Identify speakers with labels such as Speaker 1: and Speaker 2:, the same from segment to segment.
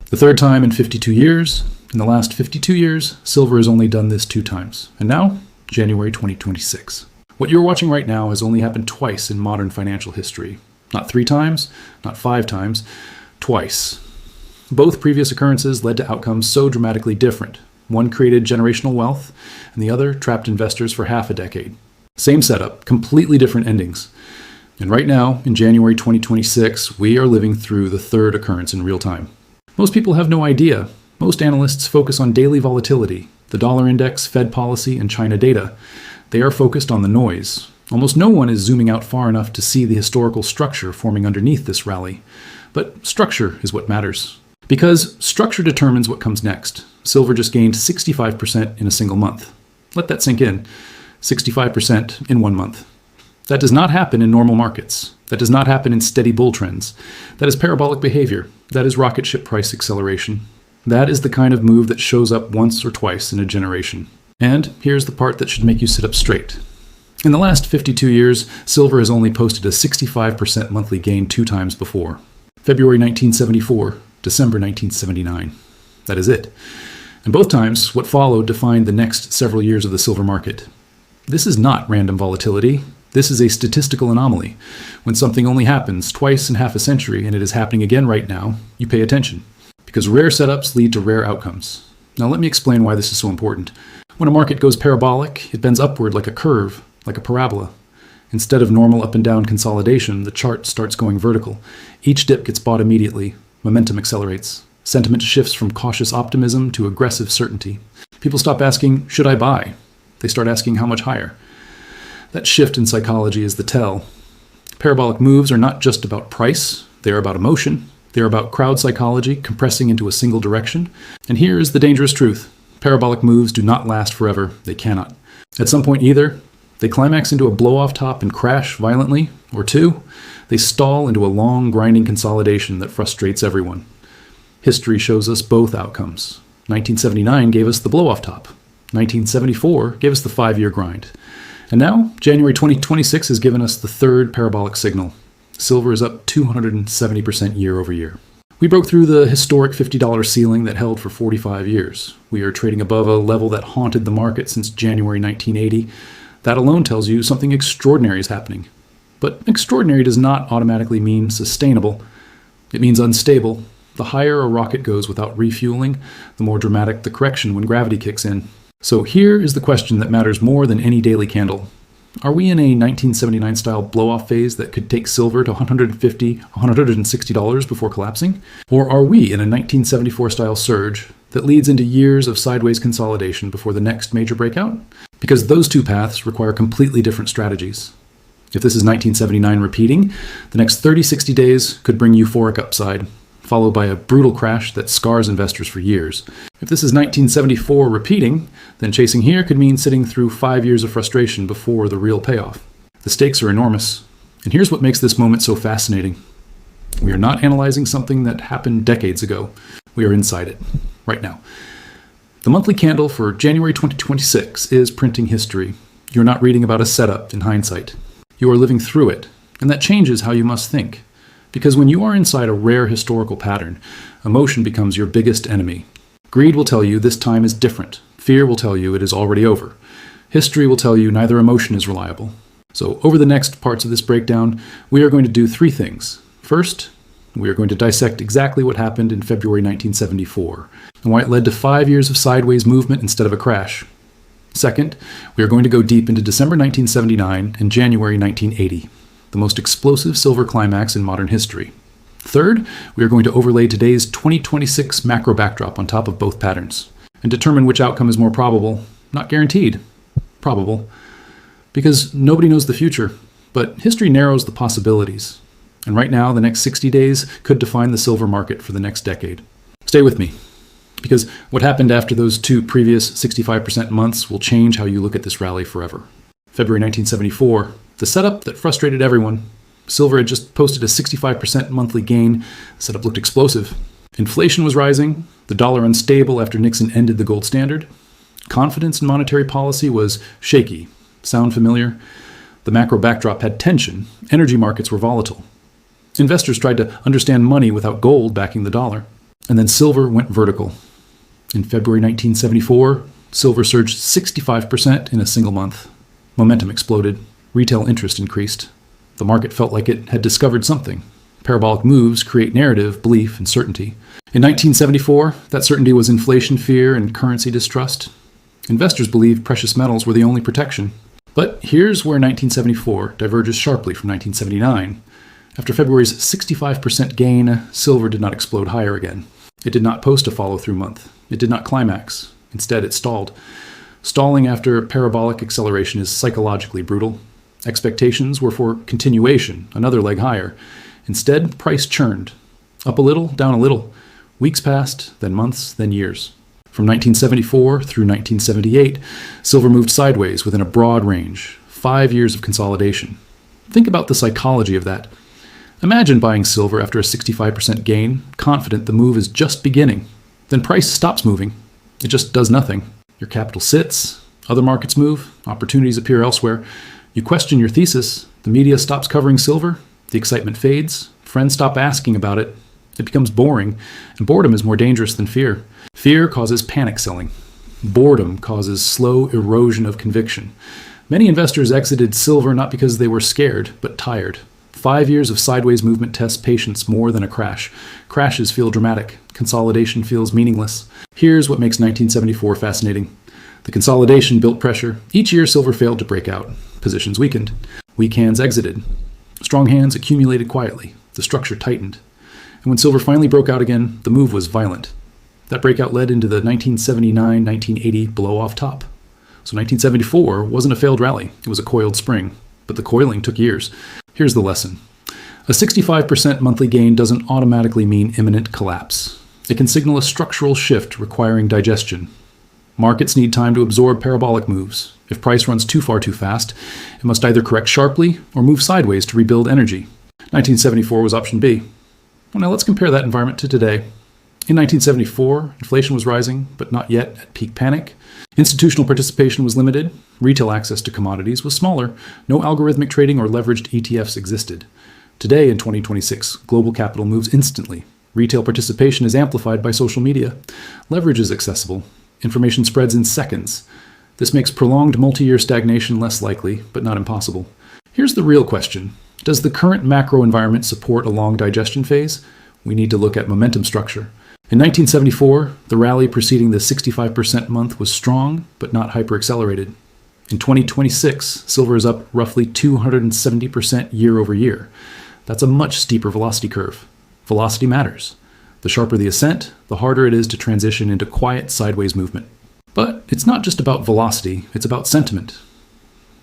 Speaker 1: The third time in 52 years. In the last 52 years, silver has only done this 2 times. And now, January 2026. What you're watching right now has only happened twice in modern financial history. Not 3 times, not 5 times, twice. Both previous occurrences led to outcomes so dramatically different. One created generational wealth, and the other trapped investors for half a decade. Same setup, completely different endings. And right now, in January 2026, we are living through the third occurrence in real time. Most people have no idea. Most analysts focus on daily volatility, the dollar index, Fed policy, and China data. They are focused on the noise. Almost no one is zooming out far enough to see the historical structure forming underneath this rally. But structure is what matters. Because structure determines what comes next. Silver just gained 65% in a single month. Let that sink in. 65% in 1 month. That does not happen in normal markets. That does not happen in steady bull trends. That is parabolic behavior. That is rocket ship price acceleration. That is the kind of move that shows up once or twice in a generation. And here's the part that should make you sit up straight. In the last 52 years, silver has only posted a 65% monthly gain 2 times before. February 1974, December 1979. That is it. And both times, what followed defined the next several years of the silver market. This is not random volatility. This is a statistical anomaly. When something only happens twice in half a century and it is happening again right now, you pay attention. Because rare setups lead to rare outcomes. Now let me explain why this is so important. When a market goes parabolic, it bends upward like a curve, like a parabola. Instead of normal up and down consolidation, the chart starts going vertical. Each dip gets bought immediately. Momentum accelerates. Sentiment shifts from cautious optimism to aggressive certainty. People stop asking, should I buy? They start asking how much higher. That shift in psychology is the tell. Parabolic moves are not just about price, they are about emotion. They are about crowd psychology compressing into a single direction. And here is the dangerous truth. Parabolic moves do not last forever. They cannot. At some point either, they climax into a blow-off top and crash violently, or 2, they stall into a long, grinding consolidation that frustrates everyone. History shows us both outcomes. 1979 gave us the blow-off top. 1974 gave us the 5-year grind. And now, January 2026 has given us the third parabolic signal. Silver is up 270% year over year. We broke through the historic $50 ceiling that held for 45 years. We are trading above a level that haunted the market since January 1980. That alone tells you something extraordinary is happening. But extraordinary does not automatically mean sustainable. It means unstable. The higher a rocket goes without refueling, the more dramatic the correction when gravity kicks in. So here is the question that matters more than any daily candle. Are we in a 1979 style blow-off phase that could take silver to $150, $160 before collapsing? Or are we in a 1974 style surge that leads into years of sideways consolidation before the next major breakout? Because those 2 paths require completely different strategies. If this is 1979 repeating, the next 30-60 days could bring euphoric upside, followed by a brutal crash that scars investors for years. If this is 1974 repeating, then chasing here could mean sitting through 5 years of frustration before the real payoff. The stakes are enormous. And here's what makes this moment so fascinating. We are not analyzing something that happened decades ago. We are inside it, right now. The monthly candle for January 2026 is printing history. You're not reading about a setup in hindsight. You are living through it, and that changes how you must think. Because when you are inside a rare historical pattern, emotion becomes your biggest enemy. Greed will tell you this time is different. Fear will tell you it is already over. History will tell you neither emotion is reliable. So over the next parts of this breakdown, we are going to do 3 things. First, we are going to dissect exactly what happened in February 1974 and why it led to 5 years of sideways movement instead of a crash. Second, we are going to go deep into December 1979 and January 1980. The most explosive silver climax in modern history. Third, we are going to overlay today's 2026 macro backdrop on top of both patterns and determine which outcome is more probable, not guaranteed, probable, because nobody knows the future, but history narrows the possibilities. And right now, the next 60 days could define the silver market for the next decade. Stay with me, because what happened after those 2 previous 65% months will change how you look at this rally forever. February 1974, the setup that frustrated everyone. Silver had just posted a 65% monthly gain. The setup looked explosive. Inflation was rising, the dollar unstable after Nixon ended the gold standard. Confidence in monetary policy was shaky. Sound familiar? The macro backdrop had tension. Energy markets were volatile. Investors tried to understand money without gold backing the dollar. And then silver went vertical. In February 1974, silver surged 65% in a single month. Momentum exploded. Retail interest increased. The market felt like it had discovered something. Parabolic moves create narrative, belief, and certainty. In 1974, that certainty was inflation fear and currency distrust. Investors believed precious metals were the only protection. But here's where 1974 diverges sharply from 1979. After February's 65% gain, silver did not explode higher again. It did not post a follow-through month. It did not climax. Instead, it stalled. Stalling after parabolic acceleration is psychologically brutal. Expectations were for continuation, another leg higher. Instead, price churned. Up a little, down a little. Weeks passed, then months, then years. From 1974 through 1978, silver moved sideways within a broad range. 5 years of consolidation. Think about the psychology of that. Imagine buying silver after a 65% gain, confident the move is just beginning. Then price stops moving. It just does nothing. Your capital sits, other markets move, opportunities appear elsewhere. You question your thesis, the media stops covering silver, the excitement fades, friends stop asking about it. It becomes boring, and boredom is more dangerous than fear. Fear causes panic selling. Boredom causes slow erosion of conviction. Many investors exited silver not because they were scared, but tired. 5 years of sideways movement tests patience more than a crash. Crashes feel dramatic. Consolidation feels meaningless. Here's what makes 1974 fascinating. The consolidation built pressure. Each year, silver failed to break out. Positions weakened. Weak hands exited. Strong hands accumulated quietly. The structure tightened. And when silver finally broke out again, the move was violent. That breakout led into the 1979-1980 blow-off top. So 1974 wasn't a failed rally. It was a coiled spring. But the coiling took years. Here's the lesson. A 65% monthly gain doesn't automatically mean imminent collapse. It can signal a structural shift requiring digestion. Markets need time to absorb parabolic moves. If price runs too far too fast, it must either correct sharply or move sideways to rebuild energy. 1974 was option B. Well, now let's compare that environment to today. In 1974, inflation was rising, but not yet at peak panic. Institutional participation was limited. Retail access to commodities was smaller. No algorithmic trading or leveraged ETFs existed. Today, in 2026, global capital moves instantly. Retail participation is amplified by social media. Leverage is accessible. Information spreads in seconds. This makes prolonged multi-year stagnation less likely, but not impossible. Here's the real question. Does the current macro environment support a long digestion phase? We need to look at momentum structure. In 1974, the rally preceding the 65% month was strong, but not hyper-accelerated. In 2026, silver is up roughly 270% year over year. That's a much steeper velocity curve. Velocity matters. The sharper the ascent, the harder it is to transition into quiet sideways movement. But it's not just about velocity, it's about sentiment.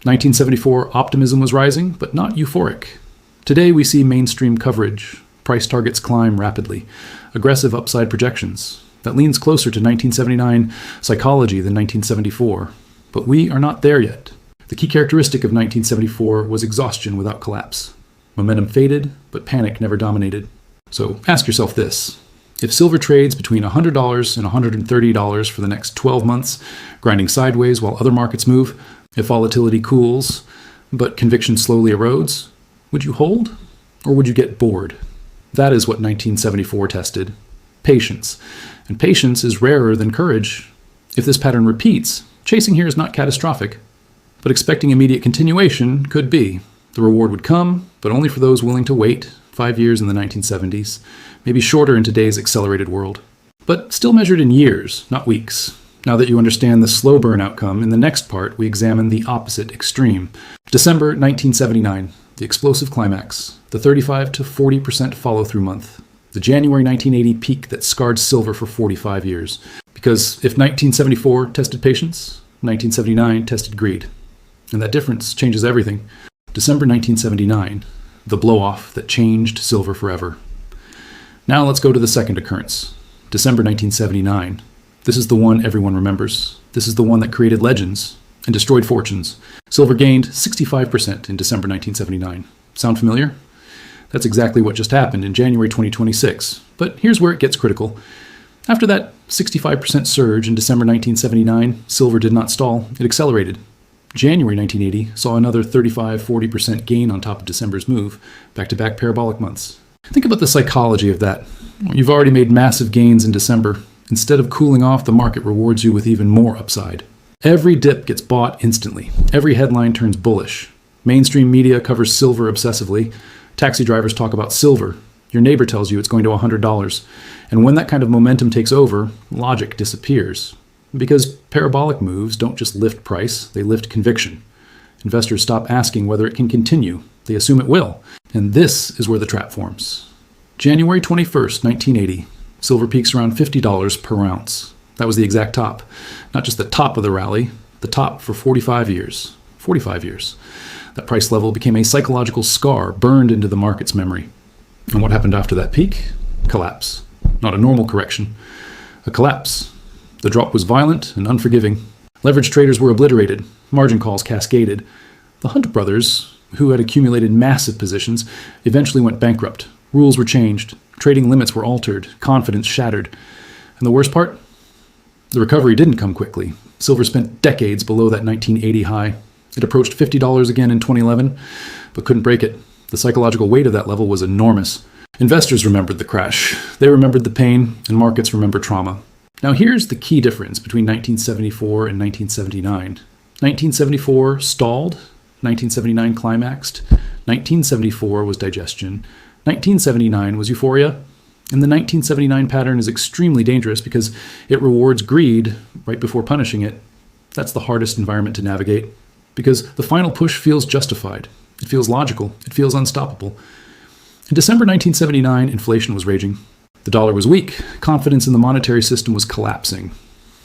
Speaker 1: 1974 optimism was rising, but not euphoric. Today we see mainstream coverage. Price targets climb rapidly. Aggressive upside projections. That leans closer to 1979 psychology than 1974. But we are not there yet. The key characteristic of 1974 was exhaustion without collapse. Momentum faded, but panic never dominated. So ask yourself this. If silver trades between $100 and $130 for the next 12 months, grinding sideways while other markets move, if volatility cools, but conviction slowly erodes, would you hold or would you get bored? That is what 1974 tested. Patience. And patience is rarer than courage. If this pattern repeats, chasing here is not catastrophic, but expecting immediate continuation could be. The reward would come, but only for those willing to wait. 5 years in the 1970s, maybe shorter in today's accelerated world. But still measured in years, not weeks. Now that you understand the slow burn outcome, in the next part we examine the opposite extreme. December 1979, the explosive climax, the 35 to 40% follow-through month, the January 1980 peak that scarred silver for 45 years. Because if 1974 tested patience, 1979 tested greed. And that difference changes everything. December 1979, the blow-off that changed silver forever. Now let's go to the second occurrence, December 1979. This is the one everyone remembers. This is the one that created legends and destroyed fortunes. Silver gained 65% in December 1979. Sound familiar? That's exactly what just happened in January 2026. But here's where it gets critical. After that 65% surge in December 1979, silver did not stall, it accelerated. January 1980 saw another 35-40% gain on top of December's move, back-to-back parabolic months. Think about the psychology of that. You've already made massive gains in December. Instead of cooling off, the market rewards you with even more upside. Every dip gets bought instantly. Every headline turns bullish. Mainstream media covers silver obsessively. Taxi drivers talk about silver. Your neighbor tells you it's going to $100. And when that kind of momentum takes over, logic disappears. Because parabolic moves don't just lift price, they lift conviction. Investors stop asking whether it can continue. They assume it will. And this is where the trap forms. January 21st, 1980. Silver peaks around $50 per ounce. That was the exact top. Not just the top of the rally, the top for 45 years. 45 years. That price level became a psychological scar burned into the market's memory. And what happened after that peak? Collapse. Not a normal correction. A collapse. The drop was violent and unforgiving. Leveraged traders were obliterated. Margin calls cascaded. The Hunt brothers, who had accumulated massive positions, eventually went bankrupt. Rules were changed. Trading limits were altered. Confidence shattered. And the worst part? The recovery didn't come quickly. Silver spent decades below that 1980 high. It approached $50 again in 2011, but couldn't break it. The psychological weight of that level was enormous. Investors remembered the crash. They remembered the pain, and markets remember trauma. Now here's the key difference between 1974 and 1979. 1974 stalled, 1979 climaxed, 1974 was digestion, 1979 was euphoria, and the 1979 pattern is extremely dangerous because it rewards greed right before punishing it. That's the hardest environment to navigate because the final push feels justified. It feels logical. It feels unstoppable. In December 1979, inflation was raging. The dollar was weak. Confidence in the monetary system was collapsing.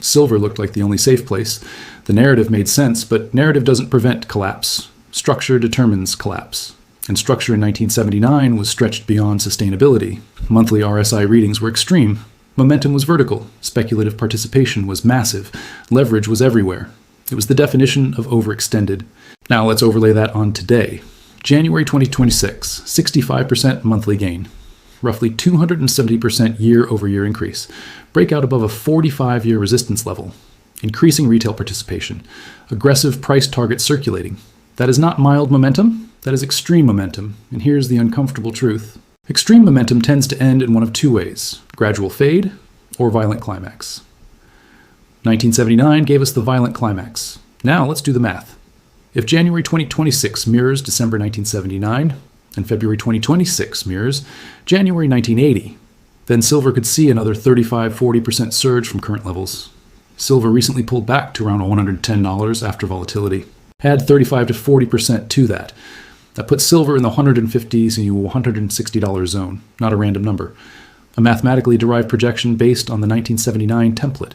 Speaker 1: Silver looked like the only safe place. The narrative made sense, but narrative doesn't prevent collapse. Structure determines collapse. And structure in 1979 was stretched beyond sustainability. Monthly RSI readings were extreme. Momentum was vertical. Speculative participation was massive. Leverage was everywhere. It was the definition of overextended. Now let's overlay that on today. January 2026, 65% monthly gain. Roughly 270% year-over-year increase. Breakout above a 45-year resistance level. Increasing retail participation. Aggressive price target circulating. That is not mild momentum. That is extreme momentum. And here's the uncomfortable truth. Extreme momentum tends to end in one of two ways. Gradual fade or violent climax. 1979 gave us the violent climax. Now let's do the math. If January 2026 mirrors December 1979, and February 2026 mirrors January 1980, then silver could see another 35-40% surge from current levels. Silver recently pulled back to around $110 after volatility. Add 35 to 40% to that. That puts silver in the $150s and $160 zone, not a random number. A mathematically derived projection based on the 1979 template.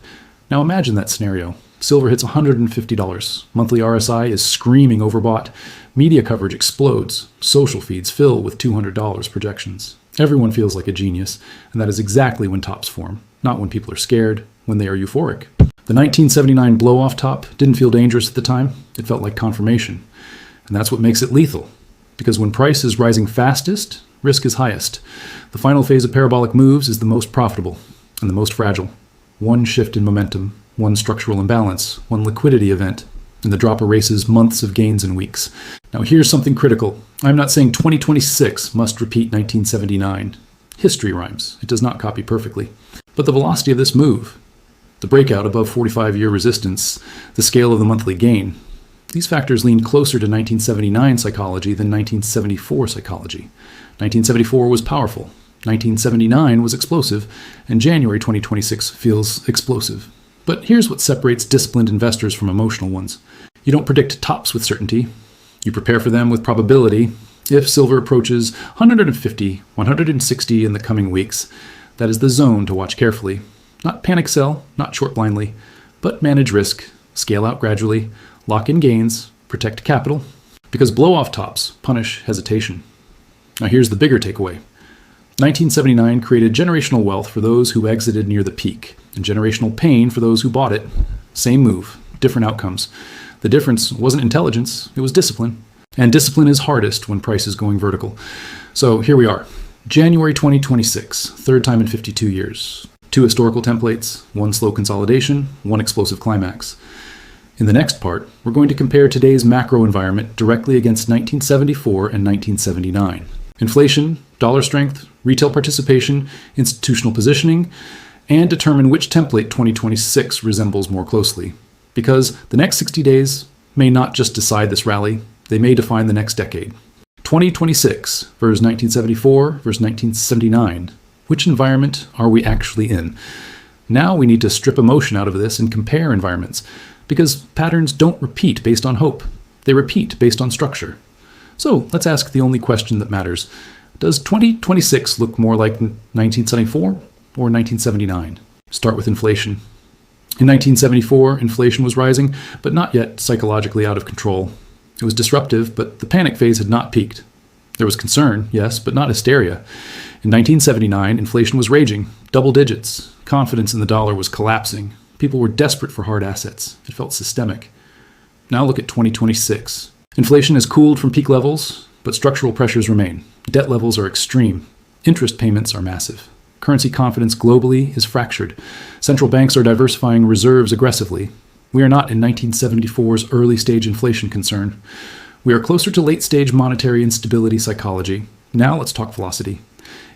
Speaker 1: Now imagine that scenario. Silver hits $150. Monthly RSI is screaming overbought. Media coverage explodes. Social feeds fill with $200 projections. Everyone feels like a genius, and that is exactly when tops form, not when people are scared, when they are euphoric. The 1979 blow-off top didn't feel dangerous at the time. It felt like confirmation. And that's what makes it lethal. Because when price is rising fastest, risk is highest. The final phase of parabolic moves is the most profitable and the most fragile. One shift in momentum, one structural imbalance, one liquidity event, and the drop erases months of gains in weeks. Now here's something critical. I'm not saying 2026 must repeat 1979. History rhymes. It does not copy perfectly. But the velocity of this move, the breakout above 45-year resistance, the scale of the monthly gain, these factors lean closer to 1979 psychology than 1974 psychology. 1974 was powerful. 1979 was explosive, and January 2026 feels explosive. But here's what separates disciplined investors from emotional ones. You don't predict tops with certainty. You prepare for them with probability. If silver approaches 150, 160 in the coming weeks, that is the zone to watch carefully. Not panic sell, not short blindly, but manage risk, scale out gradually, lock in gains, protect capital, because blow-off tops punish hesitation. Now here's the bigger takeaway. 1979 created generational wealth for those who exited near the peak, and generational pain for those who bought it. Same move, different outcomes. The difference wasn't intelligence, it was discipline. And discipline is hardest when price is going vertical. So here we are. January 2026, third time in 52 years. 2 historical templates, 1 slow consolidation, 1 explosive climax. In the next part, we're going to compare today's macro environment directly against 1974 and 1979. Inflation, dollar strength, retail participation, institutional positioning, and determine which template 2026 resembles more closely. Because the next 60 days may not just decide this rally, they may define the next decade. 2026 versus 1974 versus 1979. Which environment are we actually in? Now we need to strip emotion out of this and compare environments, because patterns don't repeat based on hope. They repeat based on structure. So let's ask the only question that matters. Does 2026 look more like 1974 or 1979? Start with inflation. In 1974, inflation was rising, but not yet psychologically out of control. It was disruptive, but the panic phase had not peaked. There was concern, yes, but not hysteria. In 1979, inflation was raging, double digits. Confidence in the dollar was collapsing. People were desperate for hard assets. It felt systemic. Now look at 2026. Inflation has cooled from peak levels, but structural pressures remain. Debt levels are extreme. Interest payments are massive. Currency confidence globally is fractured. Central banks are diversifying reserves aggressively. We are not in 1974's early-stage inflation concern. We are closer to late-stage monetary instability psychology. Now let's talk velocity.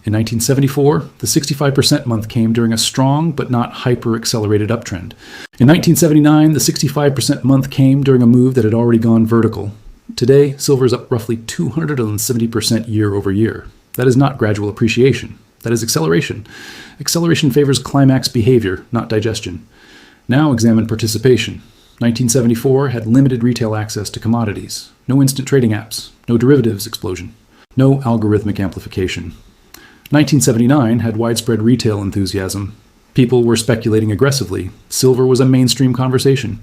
Speaker 1: In 1974, the 65% month came during a strong but not hyper-accelerated uptrend. In 1979, the 65% month came during a move that had already gone vertical. Today, silver is up roughly 270% year over year. That is not gradual appreciation. That is acceleration. Acceleration favors climax behavior, not digestion. Now examine participation. 1974 had limited retail access to commodities, no instant trading apps, no derivatives explosion, no algorithmic amplification. 1979 had widespread retail enthusiasm. People were speculating aggressively. Silver was a mainstream conversation.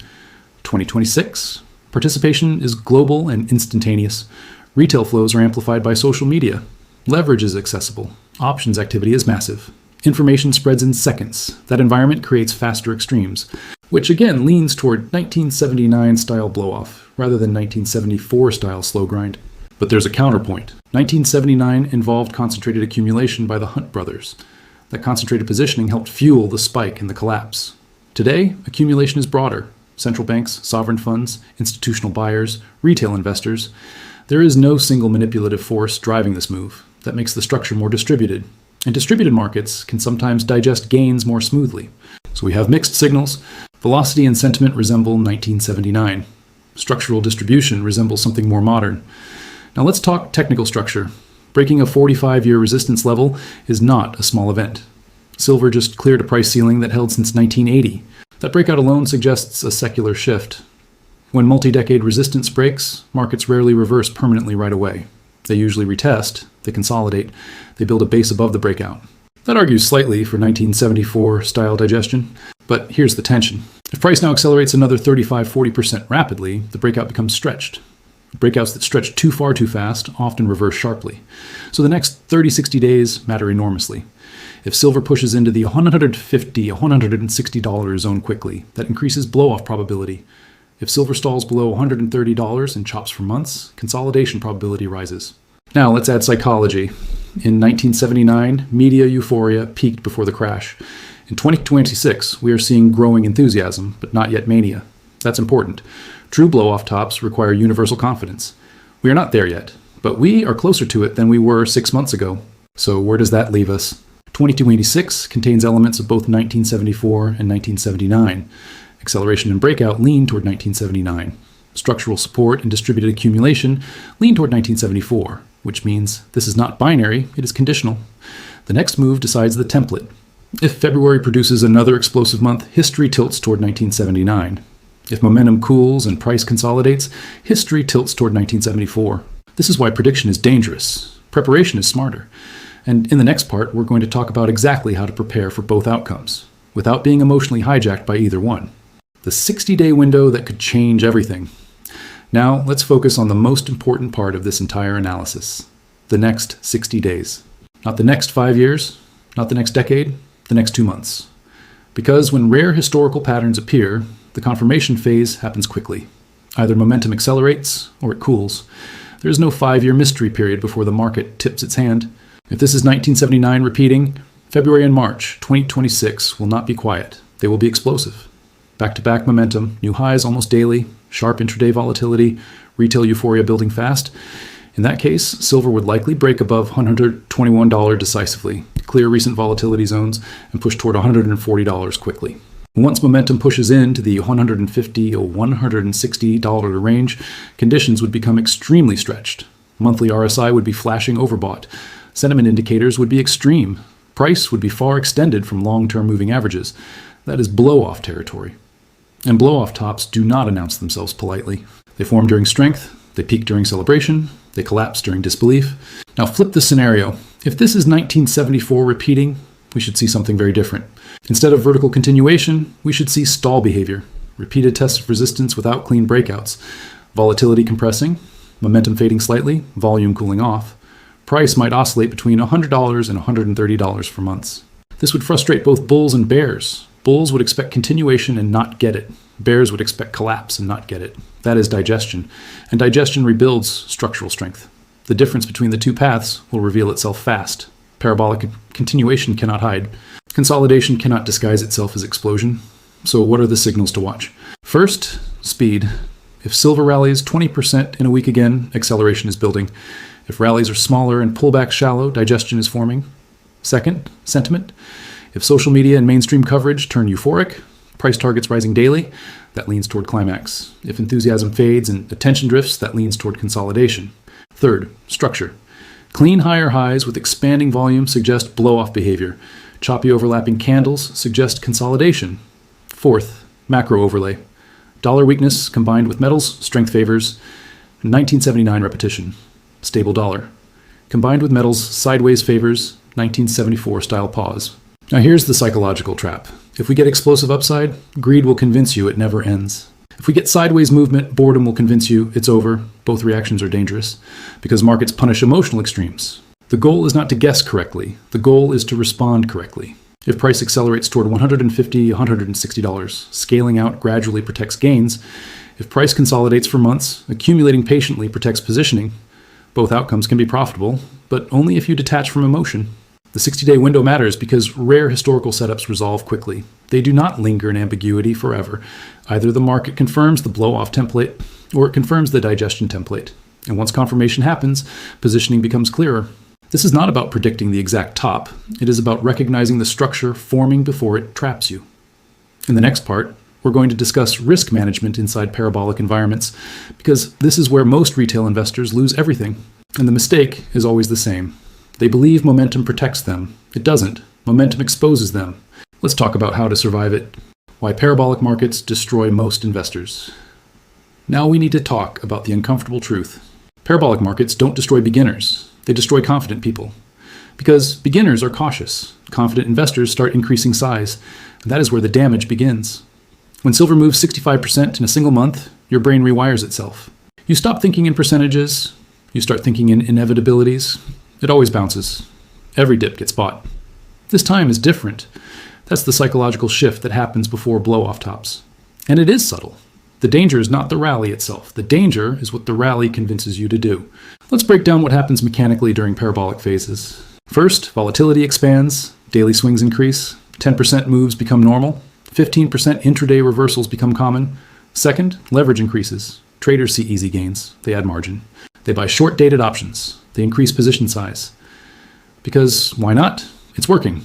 Speaker 1: 2026, participation is global and instantaneous. Retail flows are amplified by social media. Leverage is accessible. Options activity is massive. Information spreads in seconds. That environment creates faster extremes, which again leans toward 1979-style blow-off rather than 1974-style slow grind. But there's a counterpoint. 1979 involved concentrated accumulation by the Hunt brothers. That concentrated positioning helped fuel the spike and the collapse. Today, accumulation is broader. Central banks, sovereign funds, institutional buyers, retail investors. There is no single manipulative force driving this move. That makes the structure more distributed. And distributed markets can sometimes digest gains more smoothly. So we have mixed signals. Velocity and sentiment resemble 1979. Structural distribution resembles something more modern. Now let's talk technical structure. Breaking a 45-year resistance level is not a small event. Silver just cleared a price ceiling that held since 1980. That breakout alone suggests a secular shift. When multi-decade resistance breaks, markets rarely reverse permanently right away. They usually retest, they consolidate, they build a base above the breakout. That argues slightly for 1974-style digestion, but here's the tension. If price now accelerates another 35-40% rapidly, the breakout becomes stretched. Breakouts that stretch too far too fast often reverse sharply. So the next 30-60 days matter enormously. If silver pushes into the $150, $160 zone quickly, that increases blow-off probability. If silver stalls below $130 and chops for months, consolidation probability rises. Now let's add psychology. In 1979, media euphoria peaked before the crash. In 2026, we are seeing growing enthusiasm, but not yet mania. That's important. True blow-off tops require universal confidence. We are not there yet, but we are closer to it than we were 6 months ago. So where does that leave us? 2286 contains elements of both 1974 and 1979. Acceleration and breakout lean toward 1979. Structural support and distributed accumulation lean toward 1974, which means this is not binary, it is conditional. The next move decides the template. If February produces another explosive month, history tilts toward 1979. If momentum cools and price consolidates, history tilts toward 1974. This is why prediction is dangerous. Preparation is smarter. And in the next part, we're going to talk about exactly how to prepare for both outcomes, without being emotionally hijacked by either one. The 60-day window that could change everything. Now, let's focus on the most important part of this entire analysis. The next 60 days. Not the next 5 years, not the next decade, the next 2 months. Because when rare historical patterns appear, the confirmation phase happens quickly. Either momentum accelerates or it cools. There is no 5-year mystery period before the market tips its hand. If this is 1979 repeating, February and March 2026 will not be quiet. They will be explosive. Back-to-back momentum, new highs almost daily, sharp intraday volatility, retail euphoria building fast. In that case, silver would likely break above $121 decisively, clear recent volatility zones, and push toward $140 quickly. Once momentum pushes into the $150 or $160 range, conditions would become extremely stretched. Monthly RSI would be flashing overbought. Sentiment indicators would be extreme. Price would be far extended from long-term moving averages. That is blow-off territory. And blow-off tops do not announce themselves politely. They form during strength, they peak during celebration, they collapse during disbelief. Now flip the scenario. If this is 1974 repeating, we should see something very different. Instead of vertical continuation, we should see stall behavior, repeated tests of resistance without clean breakouts, volatility compressing, momentum fading slightly, volume cooling off. Price might oscillate between $100 and $130 for months. This would frustrate both bulls and bears. Bulls would expect continuation and not get it. Bears would expect collapse and not get it. That is digestion. And digestion rebuilds structural strength. The difference between the two paths will reveal itself fast. Parabolic continuation cannot hide. Consolidation cannot disguise itself as explosion. So what are the signals to watch? First, speed. If silver rallies 20% in a week again, acceleration is building. If rallies are smaller and pullbacks shallow, digestion is forming. Second, sentiment. If social media and mainstream coverage turn euphoric, price targets rising daily, that leans toward climax. If enthusiasm fades and attention drifts, that leans toward consolidation. Third, structure. Clean higher highs with expanding volume suggest blow-off behavior. Choppy overlapping candles suggest consolidation. Fourth, macro overlay. Dollar weakness combined with metals, strength favors. 1979 repetition. Stable dollar. Combined with metals, sideways favors. 1974 style pause. Now here's the psychological trap. If we get explosive upside, greed will convince you it never ends. If we get sideways movement, boredom will convince you it's over. Both reactions are dangerous because markets punish emotional extremes. The goal is not to guess correctly. The goal is to respond correctly. If price accelerates toward $150, $160, scaling out gradually protects gains. If price consolidates for months, accumulating patiently protects positioning. Both outcomes can be profitable, but only if you detach from emotion. The 60-day window matters because rare historical setups resolve quickly. They do not linger in ambiguity forever. Either the market confirms the blow-off template, or it confirms the digestion template. And once confirmation happens, positioning becomes clearer. This is not about predicting the exact top. It is about recognizing the structure forming before it traps you. In the next part, we're going to discuss risk management inside parabolic environments, because this is where most retail investors lose everything. And the mistake is always the same. They believe momentum protects them. It doesn't. Momentum exposes them. Let's talk about how to survive it. Why parabolic markets destroy most investors. Now we need to talk about the uncomfortable truth. Parabolic markets don't destroy beginners. They destroy confident people. Because beginners are cautious. Confident investors start increasing size. And that is where the damage begins. When silver moves 65% in a single month, your brain rewires itself. You stop thinking in percentages. You start thinking in inevitabilities. It always bounces. Every dip gets bought. This time is different. That's the psychological shift that happens before blow-off tops. And it is subtle. The danger is not the rally itself. The danger is what the rally convinces you to do. Let's break down what happens mechanically during parabolic phases. First, volatility expands, daily swings increase, 10% moves become normal, 15% intraday reversals become common. Second, leverage increases. Traders see easy gains. They add margin. They buy short-dated options. They increase position size. Because why not? It's working.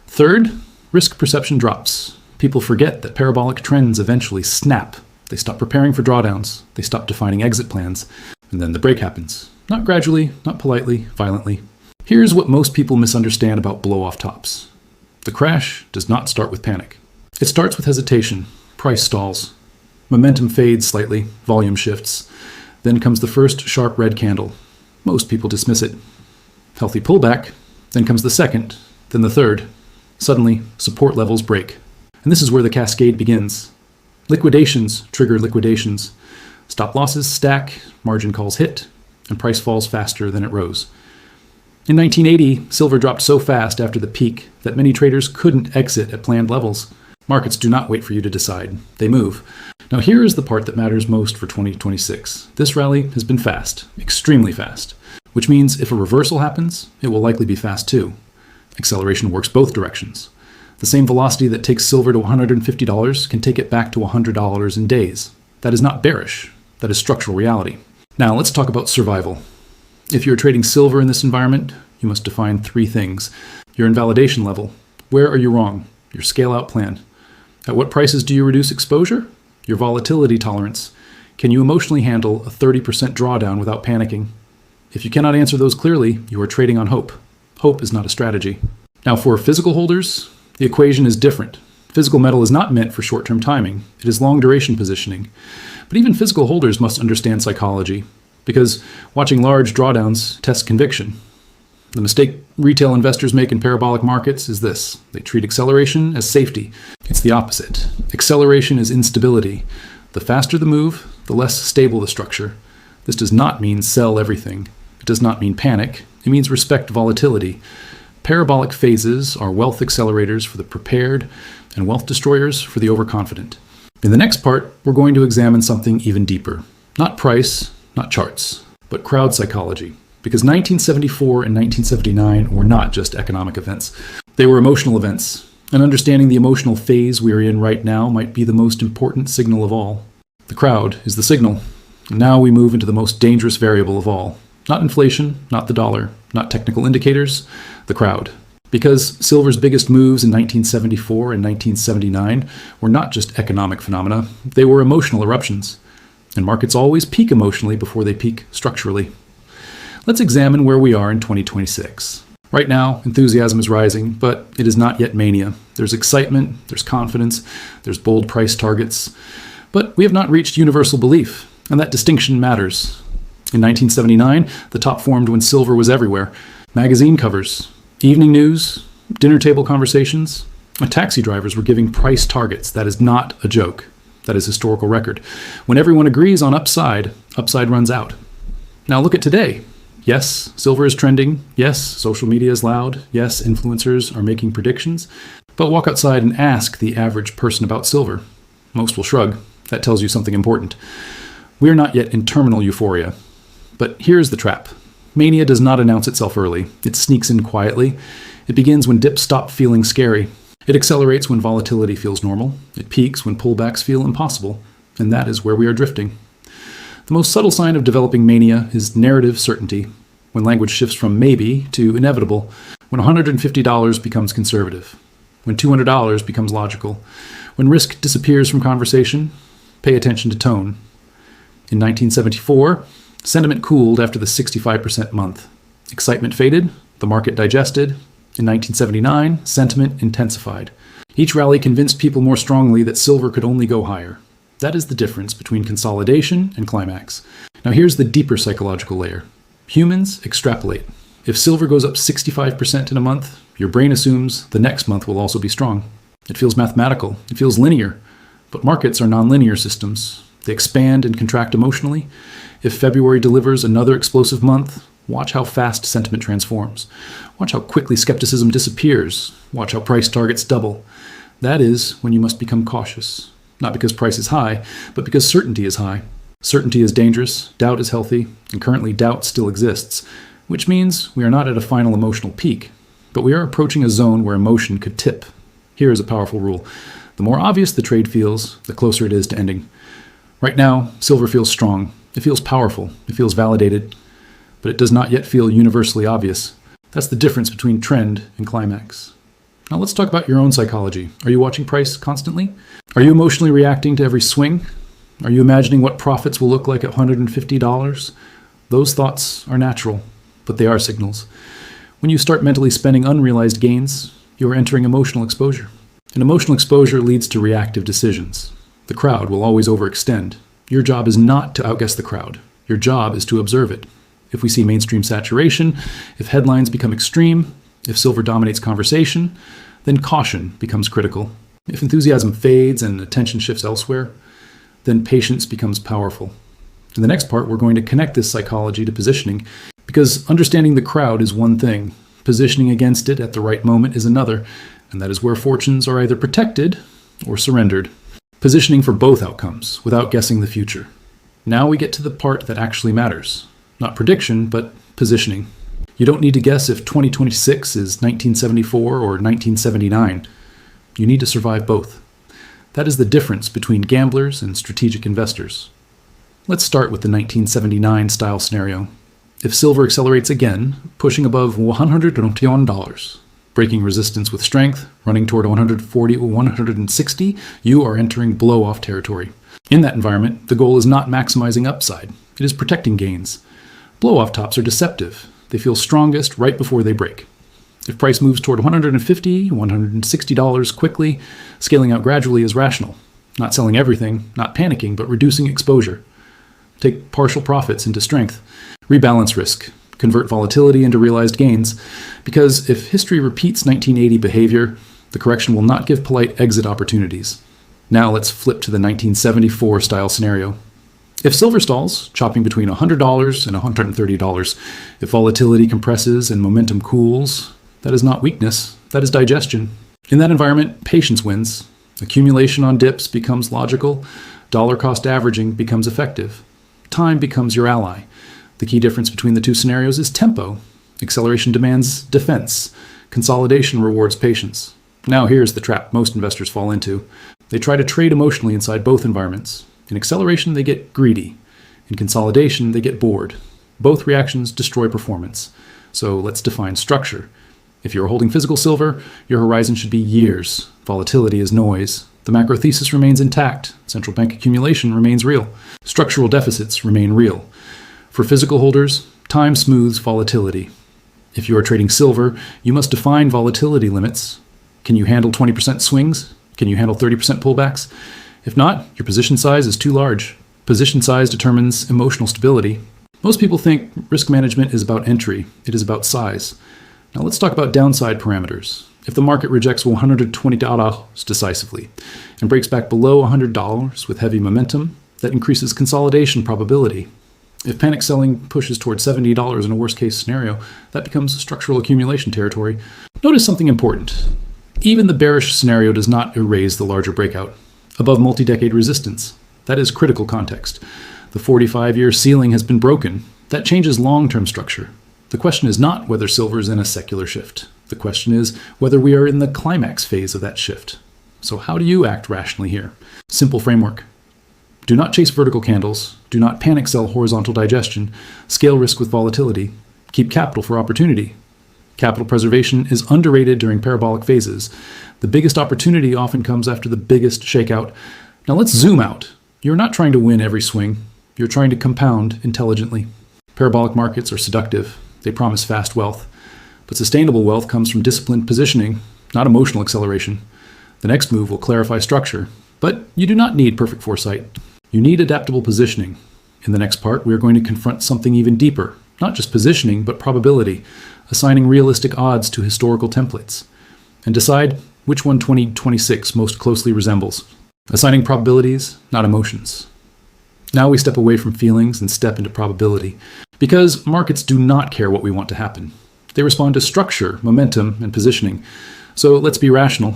Speaker 1: Third, risk perception drops. People forget that parabolic trends eventually snap. They stop preparing for drawdowns. They stop defining exit plans. And then the break happens. Not gradually, not politely, violently. Here's what most people misunderstand about blow-off tops. The crash does not start with panic. It starts with hesitation. Price stalls. Momentum fades slightly. Volume shifts. Then comes the first sharp red candle. Most people dismiss it. Healthy pullback. Then comes the second. Then the third. Suddenly, support levels break. And this is where the cascade begins. Liquidations trigger liquidations. Stop losses stack, margin calls hit, and price falls faster than it rose. In 1980, silver dropped so fast after the peak that many traders couldn't exit at planned levels. Markets do not wait for you to decide. They move. Now here is the part that matters most for 2026. This rally has been fast, extremely fast, which means if a reversal happens, it will likely be fast too. Acceleration works both directions. The same velocity that takes silver to $150 can take it back to $100 in days. That is not bearish. That is structural reality. Now let's talk about survival. If you're trading silver in this environment, you must define three things. Your invalidation level. Where are you wrong? Your scale-out plan. At what prices do you reduce exposure? Your volatility tolerance. Can you emotionally handle a 30% drawdown without panicking? If you cannot answer those clearly, you are trading on hope. Hope is not a strategy. Now for physical holders, the equation is different. Physical metal is not meant for short-term timing. It is long-duration positioning. But even physical holders must understand psychology, because watching large drawdowns tests conviction. The mistake retail investors make in parabolic markets is this. They treat acceleration as safety. It's the opposite. Acceleration is instability. The faster the move, the less stable the structure. This does not mean sell everything. It does not mean panic. It means respect volatility. Parabolic phases are wealth accelerators for the prepared and wealth destroyers for the overconfident. In the next part, we're going to examine something even deeper. Not price, not charts, but crowd psychology. Because 1974 and 1979 were not just economic events. They were emotional events. And understanding the emotional phase we are in right now might be the most important signal of all. The crowd is the signal. And now we move into the most dangerous variable of all. Not inflation, not the dollar, not technical indicators, the crowd. Because silver's biggest moves in 1974 and 1979 were not just economic phenomena, they were emotional eruptions. And markets always peak emotionally before they peak structurally. Let's examine where we are in 2026. Right now, enthusiasm is rising, but it is not yet mania. There's excitement, there's confidence, there's bold price targets. But we have not reached universal belief, and that distinction matters. In 1979, the top formed when silver was everywhere. Magazine covers, evening news, dinner table conversations. Taxi drivers were giving price targets. That is not a joke. That is historical record. When everyone agrees on upside, upside runs out. Now look at today. Yes, silver is trending. Yes, social media is loud. Yes, influencers are making predictions. But walk outside and ask the average person about silver. Most will shrug. That tells you something important. We are not yet in terminal euphoria. But here's the trap. Mania does not announce itself early. It sneaks in quietly. It begins when dips stop feeling scary. It accelerates when volatility feels normal. It peaks when pullbacks feel impossible. And that is where we are drifting. The most subtle sign of developing mania is narrative certainty, when language shifts from maybe to inevitable, when $150 becomes conservative, when $200 becomes logical, when risk disappears from conversation. Pay attention to tone. In 1974, sentiment cooled after the 65% month. Excitement faded, the market digested. In 1979, sentiment intensified. Each rally convinced people more strongly that silver could only go higher. That is the difference between consolidation and climax. Now here's the deeper psychological layer. Humans extrapolate. If silver goes up 65% in a month, your brain assumes the next month will also be strong. It feels mathematical. It feels linear. But markets are nonlinear systems. They expand and contract emotionally. If February delivers another explosive month, watch how fast sentiment transforms. Watch how quickly skepticism disappears. Watch how price targets double. That is when you must become cautious. Not because price is high, but because certainty is high. Certainty is dangerous, doubt is healthy, and currently doubt still exists, which means we are not at a final emotional peak, but we are approaching a zone where emotion could tip. Here is a powerful rule. The more obvious the trade feels, the closer it is to ending. Right now, silver feels strong. It feels powerful. It feels validated. But it does not yet feel universally obvious. That's the difference between trend and climax. Now let's talk about your own psychology. Are you watching price constantly? Are you emotionally reacting to every swing? Are you imagining what profits will look like at $150? Those thoughts are natural, but they are signals. When you start mentally spending unrealized gains, you are entering emotional exposure. And emotional exposure leads to reactive decisions. The crowd will always overextend. Your job is not to outguess the crowd. Your job is to observe it. If we see mainstream saturation, if headlines become extreme, if silver dominates conversation, then caution becomes critical. If enthusiasm fades and attention shifts elsewhere, then patience becomes powerful. In the next part, we're going to connect this psychology to positioning, because understanding the crowd is one thing, positioning against it at the right moment is another, and that is where fortunes are either protected or surrendered. Positioning for both outcomes, without guessing the future. Now we get to the part that actually matters. Not prediction, but positioning. You don't need to guess if 2026 is 1974 or 1979. You need to survive both. That is the difference between gamblers and strategic investors. Let's start with the 1979 style scenario. If silver accelerates again, pushing above $121, breaking resistance with strength, running toward 140 or 160, you are entering blow-off territory. In that environment, the goal is not maximizing upside. It is protecting gains. Blow-off tops are deceptive. They feel strongest right before they break. If price moves toward $150, $160 quickly, scaling out gradually is rational. Not selling everything, not panicking, but reducing exposure. Take partial profits into strength. Rebalance risk. Convert volatility into realized gains. Because if history repeats 1980 behavior, the correction will not give polite exit opportunities. Now let's flip to the 1974 style scenario. If silver stalls, chopping between $100 and $130, if volatility compresses and momentum cools, that is not weakness, that is digestion. In that environment, patience wins. Accumulation on dips becomes logical. Dollar cost averaging becomes effective. Time becomes your ally. The key difference between the two scenarios is tempo. Acceleration demands defense. Consolidation rewards patience. Now here's the trap most investors fall into. They try to trade emotionally inside both environments. In acceleration, they get greedy. In consolidation, they get bored. Both reactions destroy performance. So let's define structure. If you're holding physical silver, your horizon should be years. Volatility is noise. The macro thesis remains intact. Central bank accumulation remains real. Structural deficits remain real. For physical holders, time smooths volatility. If you are trading silver, you must define volatility limits. Can you handle 20% swings? Can you handle 30% pullbacks? If not, your position size is too large. Position size determines emotional stability. Most people think risk management is about entry. It is about size. Now let's talk about downside parameters. If the market rejects $120 decisively and breaks back below $100 with heavy momentum, that increases consolidation probability. If panic selling pushes toward $70 in a worst-case scenario, that becomes structural accumulation territory. Notice something important. Even the bearish scenario does not erase the larger breakout. Above multi-decade resistance, that is critical context. The 45-year ceiling has been broken. That changes long-term structure. The question is not whether silver is in a secular shift. The question is whether we are in the climax phase of that shift. So how do you act rationally here? Simple framework. Do not chase vertical candles. Do not panic sell horizontal digestion. Scale risk with volatility. Keep capital for opportunity. Capital preservation is underrated during parabolic phases. The biggest opportunity often comes after the biggest shakeout. Now let's zoom out. You're not trying to win every swing. You're trying to compound intelligently. Parabolic markets are seductive. They promise fast wealth. But sustainable wealth comes from disciplined positioning, not emotional acceleration. The next move will clarify structure. But you do not need perfect foresight. You need adaptable positioning. In the next part, we are going to confront something even deeper. Not just positioning, but probability. Assigning realistic odds to historical templates. And decide which one 2026 most closely resembles. Assigning probabilities, not emotions. Now we step away from feelings and step into probability. Because markets do not care what we want to happen. They respond to structure, momentum, and positioning. So let's be rational.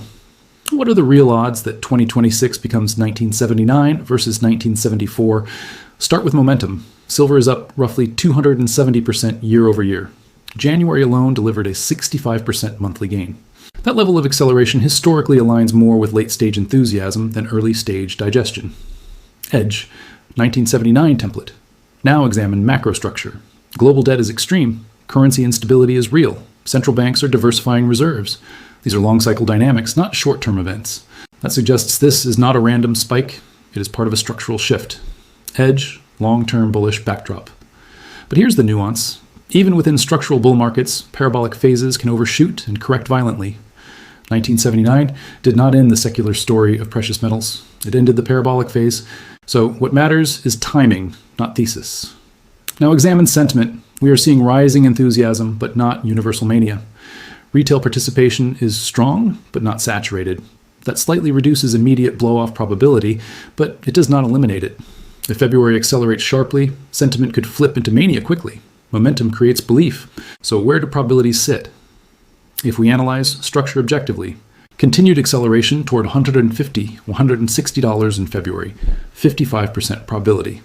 Speaker 1: What are the real odds that 2026 becomes 1979 versus 1974? Start with momentum. Silver is up roughly 270% year over year. January alone delivered a 65% monthly gain. That level of acceleration historically aligns more with late-stage enthusiasm than early-stage digestion. Edge, 1979 template. Now examine macro structure. Global debt is extreme. Currency instability is real. Central banks are diversifying reserves. These are long-cycle dynamics, not short-term events. That suggests this is not a random spike. It is part of a structural shift. Edge, long-term bullish backdrop. But here's the nuance. Even within structural bull markets, parabolic phases can overshoot and correct violently. 1979 did not end the secular story of precious metals. It ended the parabolic phase. So what matters is timing, not thesis. Now examine sentiment. We are seeing rising enthusiasm, but not universal mania. Retail participation is strong, but not saturated. That slightly reduces immediate blow-off probability, but it does not eliminate it. If February accelerates sharply, sentiment could flip into mania quickly. Momentum creates belief. So where do probabilities sit? If we analyze structure objectively, continued acceleration toward $150, $160 in February, 55% probability.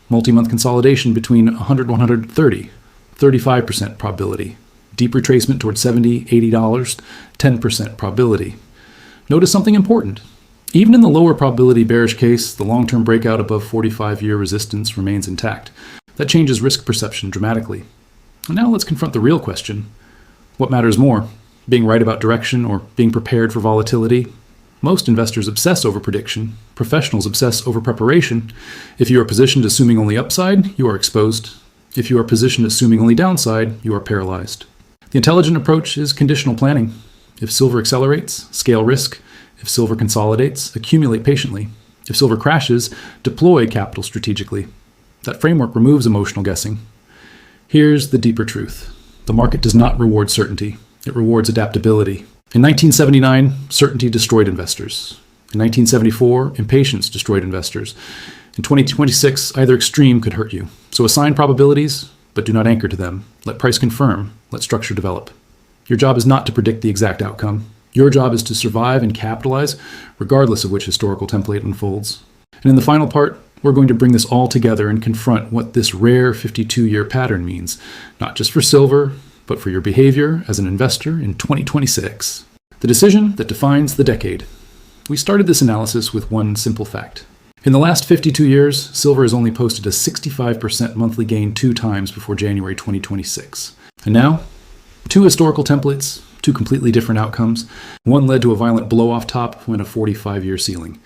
Speaker 1: Multi-month consolidation between $100, $130, 35% probability. Deep retracement toward $70, $80, 10% probability. Notice something important. Even in the lower probability bearish case, the long-term breakout above 45-year resistance remains intact. That changes risk perception dramatically. And now let's confront the real question. What matters more, being right about direction or being prepared for volatility? Most investors obsess over prediction. Professionals obsess over preparation. If you are positioned assuming only upside, you are exposed. If you are positioned assuming only downside, you are paralyzed. The intelligent approach is conditional planning. If silver accelerates, scale risk. If silver consolidates, accumulate patiently. If silver crashes, deploy capital strategically. That framework removes emotional guessing. Here's the deeper truth. The market does not reward certainty. It rewards adaptability. In 1979, certainty destroyed investors. In 1974, impatience destroyed investors. In 2026, either extreme could hurt you. So assign probabilities, but do not anchor to them. Let price confirm. Let structure develop. Your job is not to predict the exact outcome. Your job is to survive and capitalize, regardless of which historical template unfolds. And in the final part, we're going to bring this all together and confront what this rare 52-year pattern means, not just for silver, but for your behavior as an investor in 2026. The decision that defines the decade. We started this analysis with one simple fact. In the last 52 years, silver has only posted a 65% monthly gain 2 times before January 2026. And now, 2 historical templates, 2 completely different outcomes. One led to a violent blow-off top when a 45-year ceiling.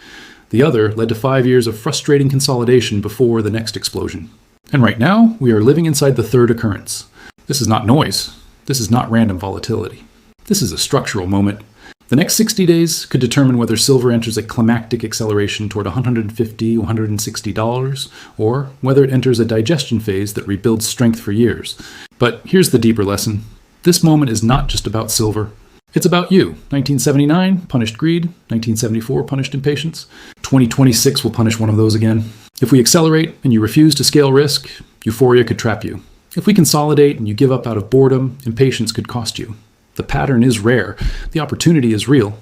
Speaker 1: The other led to 5 years of frustrating consolidation before the next explosion. And right now, we are living inside the third occurrence. This is not noise. This is not random volatility. This is a structural moment. The next 60 days could determine whether silver enters a climactic acceleration toward $150, $160, or whether it enters a digestion phase that rebuilds strength for years. But here's the deeper lesson. This moment is not just about silver. It's about you. 1979 punished greed. 1974 punished impatience. 2026 will punish one of those again. If we accelerate and you refuse to scale risk, euphoria could trap you. If we consolidate and you give up out of boredom, impatience could cost you. The pattern is rare. The opportunity is real.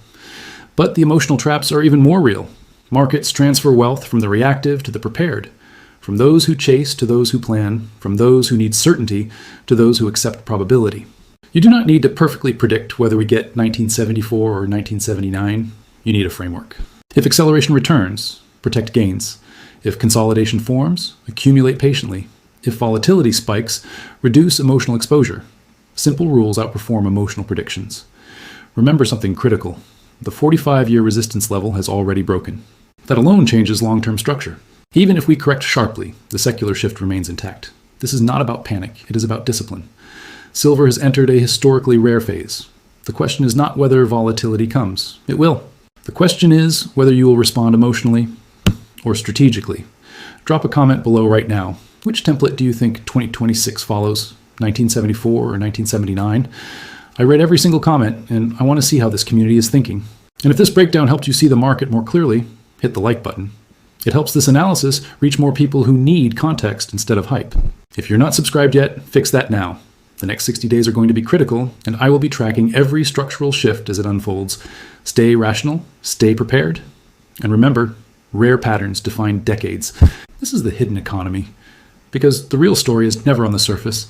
Speaker 1: But the emotional traps are even more real. Markets transfer wealth from the reactive to the prepared. From those who chase to those who plan. From those who need certainty to those who accept probability. You do not need to perfectly predict whether we get 1974 or 1979. You need a framework. If acceleration returns, protect gains. If consolidation forms, accumulate patiently. If volatility spikes, reduce emotional exposure. Simple rules outperform emotional predictions. Remember something critical. The 45-year resistance level has already broken. That alone changes long-term structure. Even if we correct sharply, the secular shift remains intact. This is not about panic. It is about discipline. Silver has entered a historically rare phase. The question is not whether volatility comes. It will. The question is whether you will respond emotionally or strategically. Drop a comment below right now. Which template do you think 2026 follows? 1974 or 1979? I read every single comment, and I want to see how this community is thinking. And if this breakdown helped you see the market more clearly, hit the like button. It helps this analysis reach more people who need context instead of hype. If you're not subscribed yet, fix that now. The next 60 days are going to be critical, and I will be tracking every structural shift as it unfolds. Stay rational, stay prepared, and remember, rare patterns define decades. This is the hidden economy, because the real story is never on the surface.